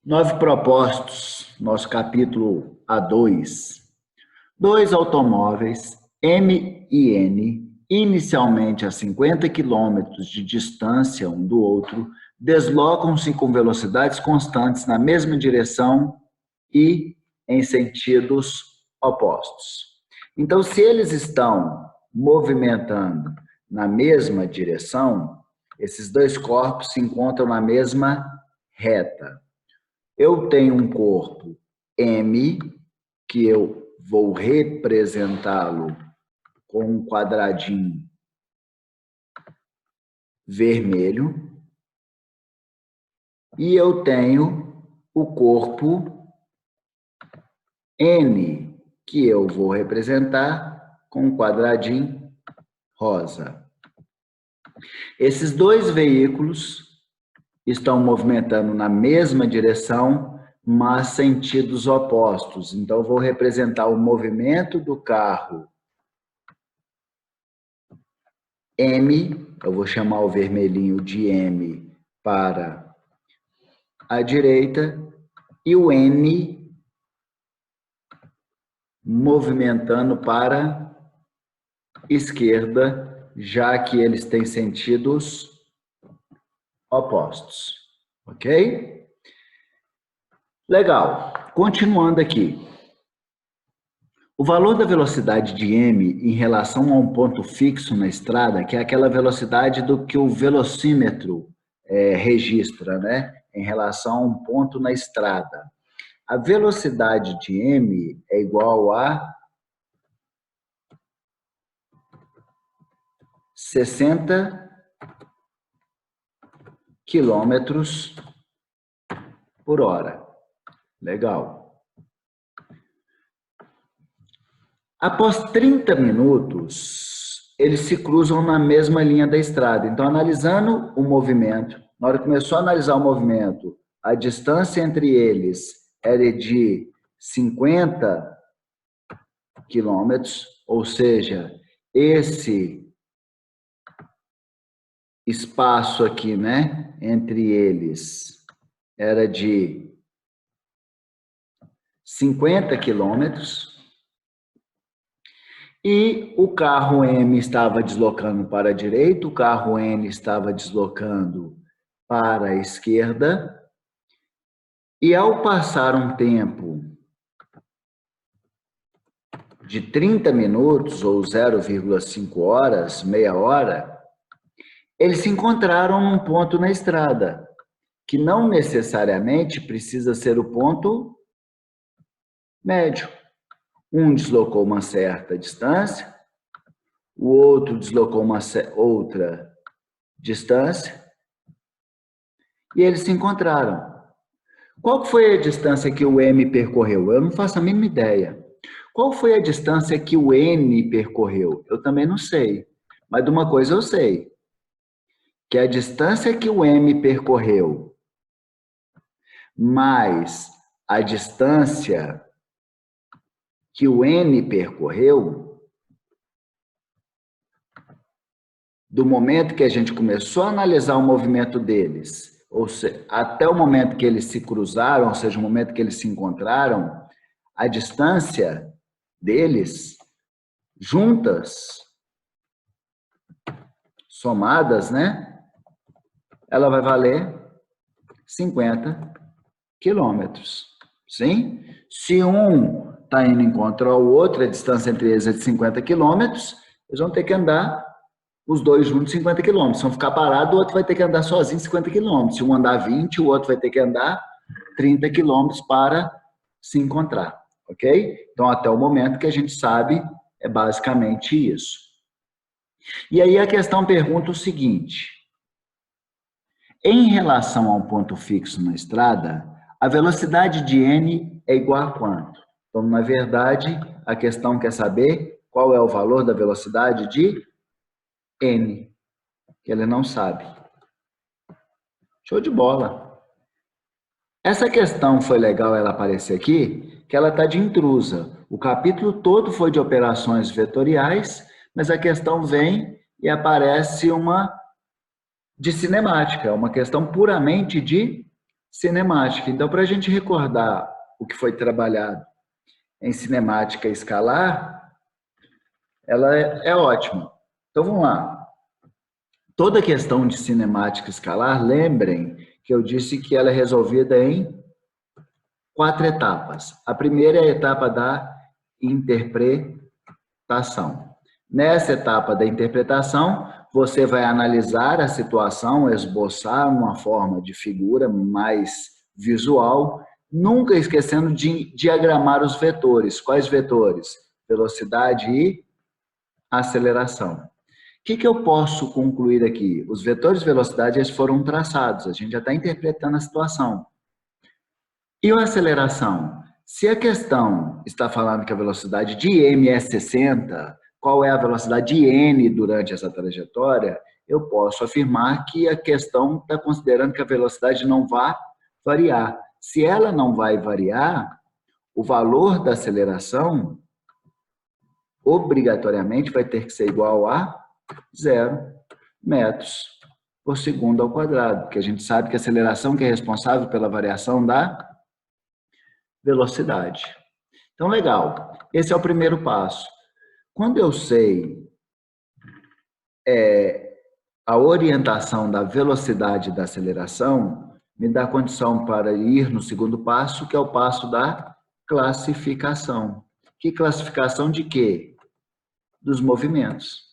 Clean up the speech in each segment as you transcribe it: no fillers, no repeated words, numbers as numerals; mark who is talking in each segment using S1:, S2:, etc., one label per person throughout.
S1: 9 propostos, nosso capítulo A2. Dois automóveis, M e N, inicialmente a 50 km de distância um do outro, deslocam-se com velocidades constantes na mesma direção e em sentidos opostos. Então, se eles estão movimentando na mesma direção, esses dois corpos se encontram na mesma reta. Eu tenho um corpo M, que eu vou representá-lo com um quadradinho vermelho. E eu tenho o corpo N, que eu vou representar com um quadradinho rosa. Esses dois veículos estão movimentando na mesma direção, mas sentidos opostos. Então, eu vou representar o movimento do carro M, eu vou chamar o vermelhinho de M para a direita, e o N movimentando para a esquerda, já que eles têm sentidos opostos, ok? Legal, continuando aqui. O valor da velocidade de m em relação a um ponto fixo na estrada, que é aquela velocidade do que o velocímetro registra, né? Em relação a um ponto na estrada. A velocidade de m é igual a 60 quilômetros por hora. Legal. Após 30 minutos, eles se cruzam na mesma linha da estrada. Então, analisando o movimento, na hora que começou a analisar o movimento, a distância entre eles era de 50 quilômetros, ou seja, esse espaço aqui, né, entre eles era de 50 quilômetros, e o carro M estava deslocando para a direita, o carro N estava deslocando para a esquerda, e ao passar um tempo de 30 minutos, ou 0,5 horas, meia hora, eles se encontraram num ponto na estrada, que não necessariamente precisa ser o ponto médio. Um deslocou uma certa distância, o outro deslocou uma outra distância, e eles se encontraram. Qual foi a distância que o M percorreu? Eu não faço a mínima ideia. Qual foi a distância que o N percorreu? Eu também não sei. Mas de uma coisa eu sei, que a distância que o M percorreu mais a distância que o N percorreu, do momento que a gente começou a analisar o movimento deles, ou seja, até o momento que eles se cruzaram, ou seja, o momento que eles se encontraram, a distância deles, juntas, somadas, né? Ela vai valer 50 quilômetros, sim? Se um está indo encontrar o outro, a distância entre eles é de 50 quilômetros, eles vão ter que andar os dois juntos 50 quilômetros. Se um ficar parado, o outro vai ter que andar sozinho 50 quilômetros. Se um andar 20, o outro vai ter que andar 30 quilômetros para se encontrar, ok? Então, até o momento que a gente sabe, é basicamente isso. E aí a questão pergunta o seguinte: em relação a um ponto fixo na estrada, a velocidade de n é igual a quanto? Então, na verdade, a questão quer saber qual é o valor da velocidade de n, que ele não sabe. Show de bola! Essa questão foi legal ela aparecer aqui, que ela está de intrusa. O capítulo todo foi de operações vetoriais, mas a questão vem e aparece uma de cinemática, uma questão puramente de cinemática. Então, para a gente recordar o que foi trabalhado em cinemática escalar, ela é ótima. Então, vamos lá. Toda questão de cinemática escalar, lembrem que eu disse que ela é resolvida em 4 etapas. A primeira é a etapa da interpretação. Nessa etapa da interpretação, você vai analisar a situação, esboçar uma forma de figura mais visual, nunca esquecendo de diagramar os vetores. Quais vetores? Velocidade e aceleração. O que eu posso concluir aqui? Os vetores de velocidade eles foram traçados, a gente já está interpretando a situação. E a aceleração? Se a questão está falando que a velocidade de m é 60, qual é a velocidade de n durante essa trajetória? Eu posso afirmar que a questão está considerando que a velocidade não vai variar. Se ela não vai variar, o valor da aceleração obrigatoriamente vai ter que ser igual a 0 metros por segundo ao quadrado, porque a gente sabe que a aceleração que é responsável pela variação da velocidade. Então, legal. Esse é o primeiro passo. Quando eu sei a orientação da velocidade da aceleração, me dá condição para ir no segundo passo, que é o passo da classificação. Que classificação de quê? Dos movimentos.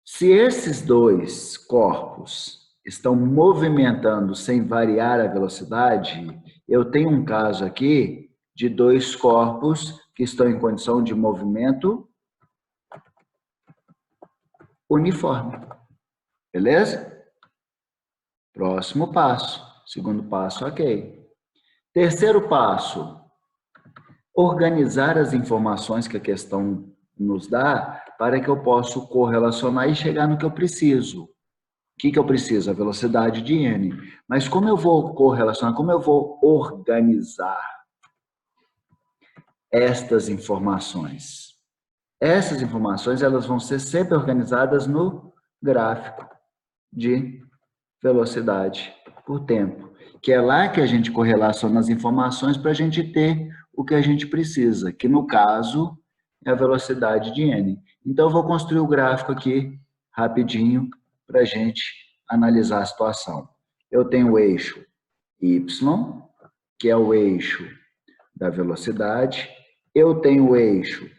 S1: Se esses dois corpos estão movimentando sem variar a velocidade, eu tenho um caso aqui de dois corpos que estão em condição de movimento uniforme. Beleza? Próximo passo. Segundo passo, ok. Terceiro passo, organizar as informações que a questão nos dá para que eu possa correlacionar e chegar no que eu preciso. O que eu preciso? A velocidade de n. Mas como eu vou correlacionar, como eu vou organizar estas informações? Essas informações elas vão ser sempre organizadas no gráfico de velocidade por tempo, que é lá que a gente correlaciona as informações para a gente ter o que a gente precisa, que no caso é a velocidade de n. Então, eu vou construir o gráfico aqui rapidinho para a gente analisar a situação. Eu tenho o eixo y, que é o eixo da velocidade. Eu tenho o eixo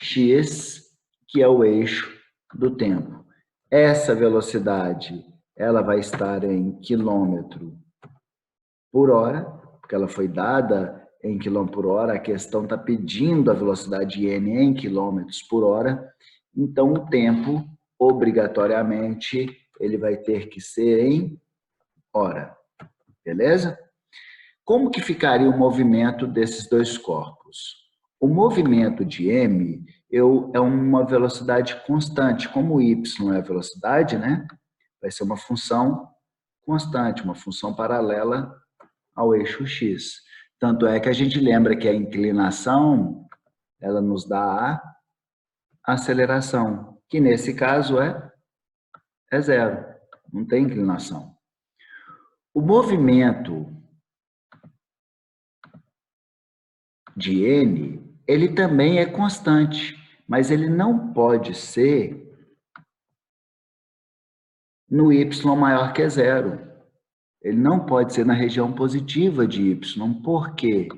S1: x, que é o eixo do tempo. Essa velocidade, ela vai estar em quilômetro por hora, porque ela foi dada em quilômetro por hora, a questão está pedindo a velocidade n em quilômetros por hora, então o tempo, obrigatoriamente, ele vai ter que ser em hora, beleza? Como que ficaria o movimento desses dois corpos? O movimento de m é uma velocidade constante, como y é a velocidade, né? Vai ser uma função constante, uma função paralela ao eixo x. Tanto é que a gente lembra que a inclinação, ela nos dá a aceleração, que nesse caso é zero, não tem inclinação. O movimento de n, ele também é constante, mas ele não pode ser no y maior que zero. Ele não pode ser na região positiva de y. Por quê?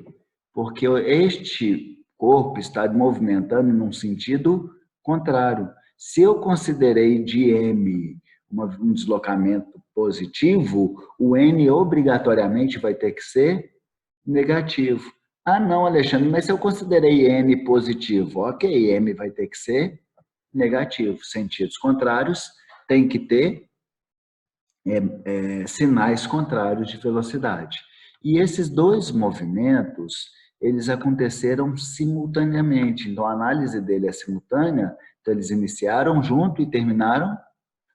S1: Porque este corpo está movimentando num sentido contrário. Se eu considerei de m um deslocamento positivo, o n obrigatoriamente vai ter que ser negativo. Ah, não, Alexandre, mas se eu considerei m positivo, ok, m vai ter que ser negativo. Sentidos contrários tem que ter sinais contrários de velocidade. E esses dois movimentos, eles aconteceram simultaneamente. Então, a análise dele é simultânea, então eles iniciaram junto e terminaram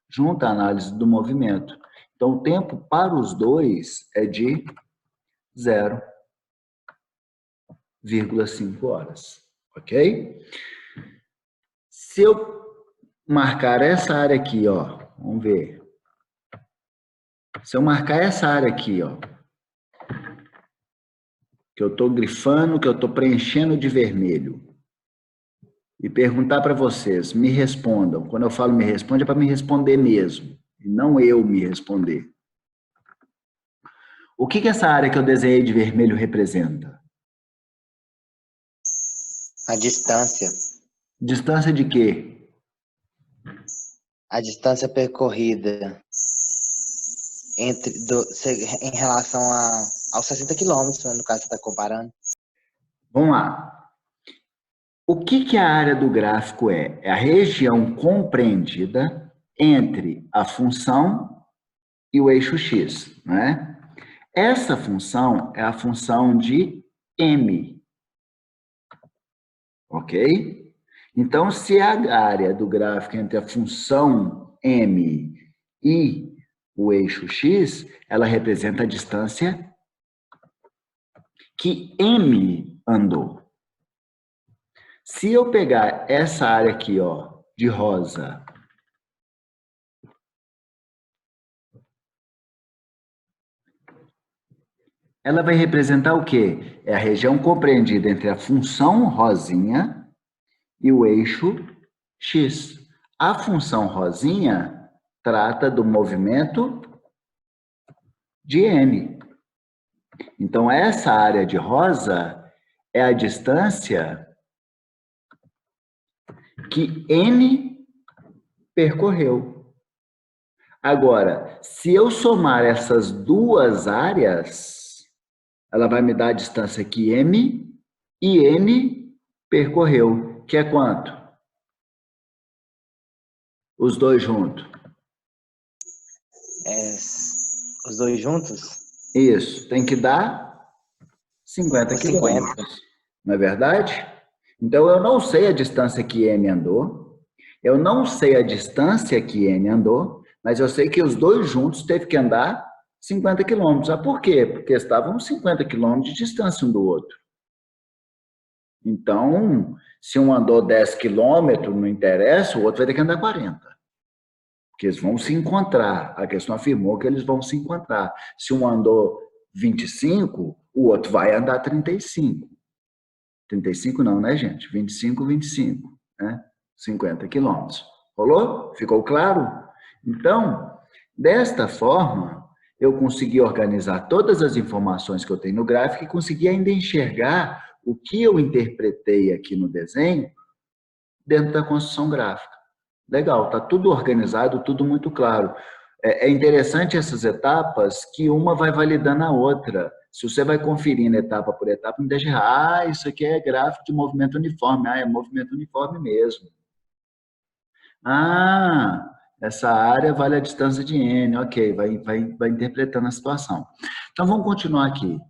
S1: junto a análise do movimento. Então, o tempo para os dois é de 0,5 horas, ok? Se eu marcar essa área aqui, ó, vamos ver. Se eu marcar essa área aqui, ó, que eu estou grifando, que eu estou preenchendo de vermelho, e perguntar para vocês, me respondam. Quando eu falo me responde, é para me responder mesmo, e não eu me responder. O que essa área que eu desenhei de vermelho representa?
S2: A distância.
S1: Distância de quê?
S2: A distância percorrida em relação aos 60 quilômetros, né, no caso, você está comparando.
S1: Vamos lá. O que a área do gráfico é? É a região compreendida entre a função e o eixo x, né? Essa função é a função de m, ok? Então, se a área do gráfico entre a função m e o eixo x, ela representa a distância que m andou. Se eu pegar essa área aqui, ó, de rosa, ela vai representar o quê? É a região compreendida entre a função rosinha e o eixo x. A função rosinha trata do movimento de n. Então, essa área de rosa é a distância que n percorreu. Agora, se eu somar essas duas áreas, ela vai me dar a distância que m e n percorreu, que é quanto? Os dois juntos.
S2: Os dois juntos?
S1: Isso, tem que dar 50 quilômetros, não é verdade? Então, eu não sei a distância que m andou, eu não sei a distância que n andou, mas eu sei que os dois juntos teve que andar 50 quilômetros. Ah, por quê? Porque estavam 50 quilômetros de distância um do outro. Então, se um andou 10 quilômetros, não interessa, o outro vai ter que andar 40. Porque eles vão se encontrar. A questão afirmou que eles vão se encontrar. Se um andou 25, o outro vai andar 35. 35 não, né, gente? 25, 25, né? 50 quilômetros. Rolou? Ficou claro? Então, desta forma, eu consegui organizar todas as informações que eu tenho no gráfico e consegui ainda enxergar o que eu interpretei aqui no desenho dentro da construção gráfica. Legal, tá tudo organizado, tudo muito claro. É interessante essas etapas que uma vai validando a outra. Se você vai conferindo etapa por etapa, não deixa errar. Ah, isso aqui é gráfico de movimento uniforme. Ah, é movimento uniforme mesmo. Ah, essa área vale a distância de n. Ok, vai interpretando a situação. Então, vamos continuar aqui.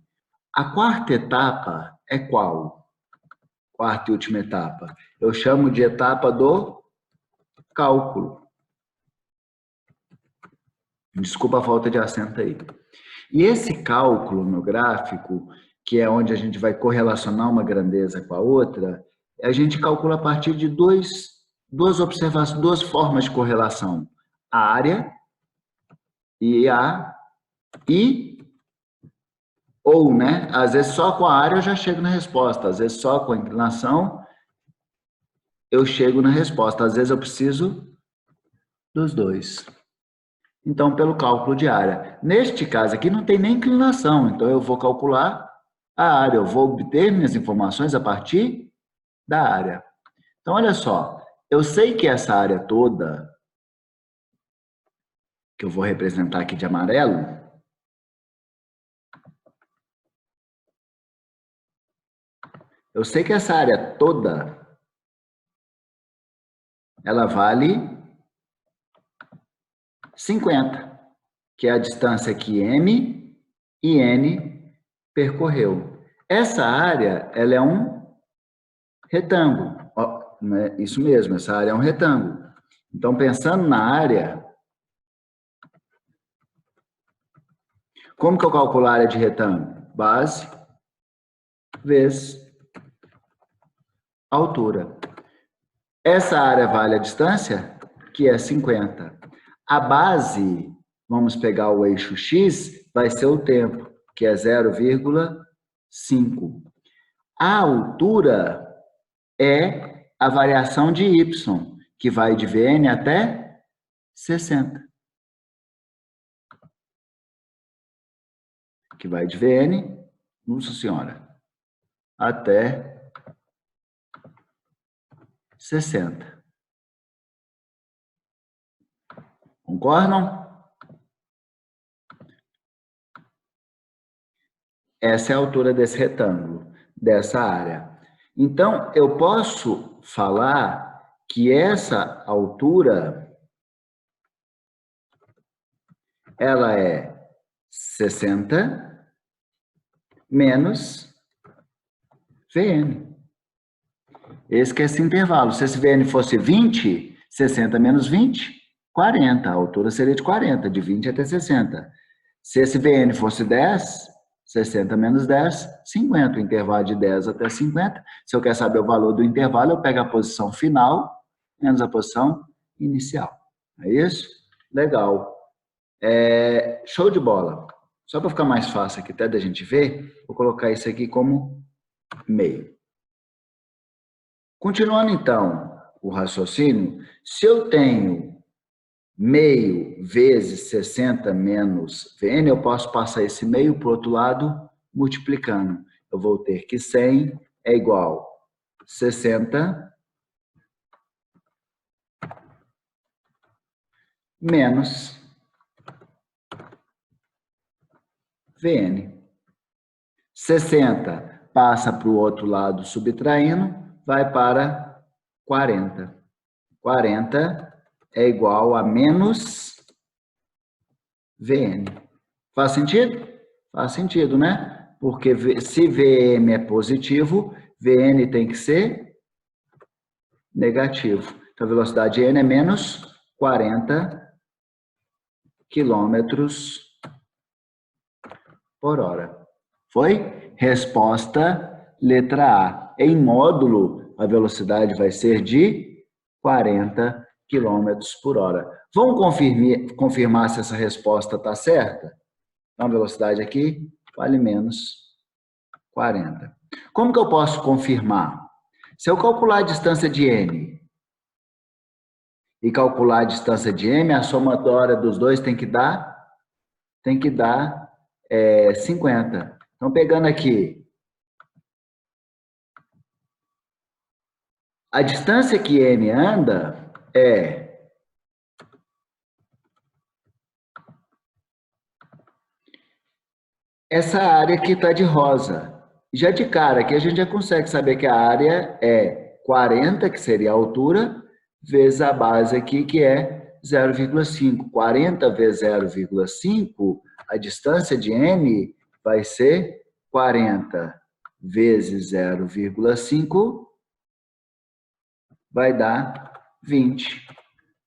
S1: A quarta etapa é qual? Quarta e última etapa. Eu chamo de etapa do cálculo. Desculpa a falta de acento aí. E esse cálculo no gráfico, que é onde a gente vai correlacionar uma grandeza com a outra, a gente calcula a partir de duas observações, duas formas de correlação. A área ou, né? Às vezes só com a área eu já chego na resposta, às vezes só com a inclinação eu chego na resposta, às vezes eu preciso dos dois. Então, pelo cálculo de área. Neste caso aqui não tem nem inclinação, então eu vou calcular a área, eu vou obter minhas informações a partir da área. Então, olha só, eu sei que essa área toda, que eu vou representar aqui de amarelo, eu sei que essa área toda, ela vale 50, que é a distância que m e n percorreu. Essa área, ela é um retângulo. Né? Isso mesmo, essa área é um retângulo. Então, pensando na área, como que eu calculo a área de retângulo? Base vezes altura. Essa área vale a distância, que é 50. A base vamos pegar o eixo x, vai ser o tempo, que é 0,5. A altura é a variação de y, que vai de Vn até 60. Que vai de Vn, nossa senhora, até 60. Concordam? Essa é a altura desse retângulo, dessa área. Então, eu posso falar que essa altura, ela é 60 menos Vn. Esse que é esse intervalo. Se esse Vn fosse 20, 60 menos 20, 40. A altura seria de 40, de 20 até 60. Se esse Vn fosse 10, 60 menos 10, 50. O intervalo de 10 até 50. Se eu quero saber o valor do intervalo, eu pego a posição final menos a posição inicial. É isso? Legal. Show de bola. Só para ficar mais fácil aqui até da gente ver, vou colocar isso aqui como meio. Continuando, então, o raciocínio, se eu tenho meio vezes 60 menos Vn, eu posso passar esse meio para o outro lado multiplicando. Eu vou ter que 100 é igual a 60 menos Vn. 60 passa para o outro lado subtraindo, vai para 40. 40 é igual a menos Vn. Faz sentido? Faz sentido, né? Porque se Vm é positivo, Vn tem que ser negativo. Então, a velocidade n é menos 40 quilômetros por hora. Foi? Resposta letra A. Em módulo, a velocidade vai ser de 40 km por hora. Vamos confirmar se essa resposta está certa? Então, a velocidade aqui vale menos 40. Como que eu posso confirmar? Se eu calcular a distância de n e calcular a distância de m, a somatória dos dois tem que dar 50. Então, pegando aqui, a distância que n anda é essa área que está de rosa. Já de cara aqui a gente já consegue saber que a área é 40, que seria a altura, vezes a base aqui, que é 0,5. 40 vezes 0,5, a distância de n vai ser 40 vezes 0,5, vai dar 20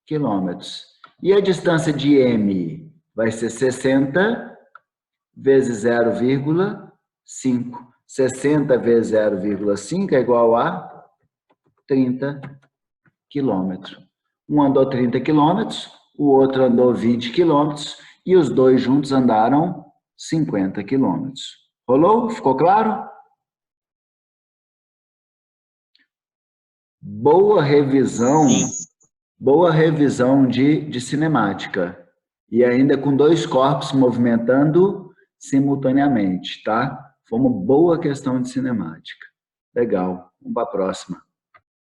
S1: quilômetros. E a distância de m vai ser 60 vezes 0,5. 60 vezes 0,5 é igual a 30 quilômetros. Um andou 30 quilômetros, o outro andou 20 quilômetros, e os dois juntos andaram 50 quilômetros. Rolou? Ficou claro? Boa revisão de cinemática. E ainda com dois corpos se movimentando simultaneamente, tá? Foi uma boa questão de cinemática. Legal. Vamos para a próxima.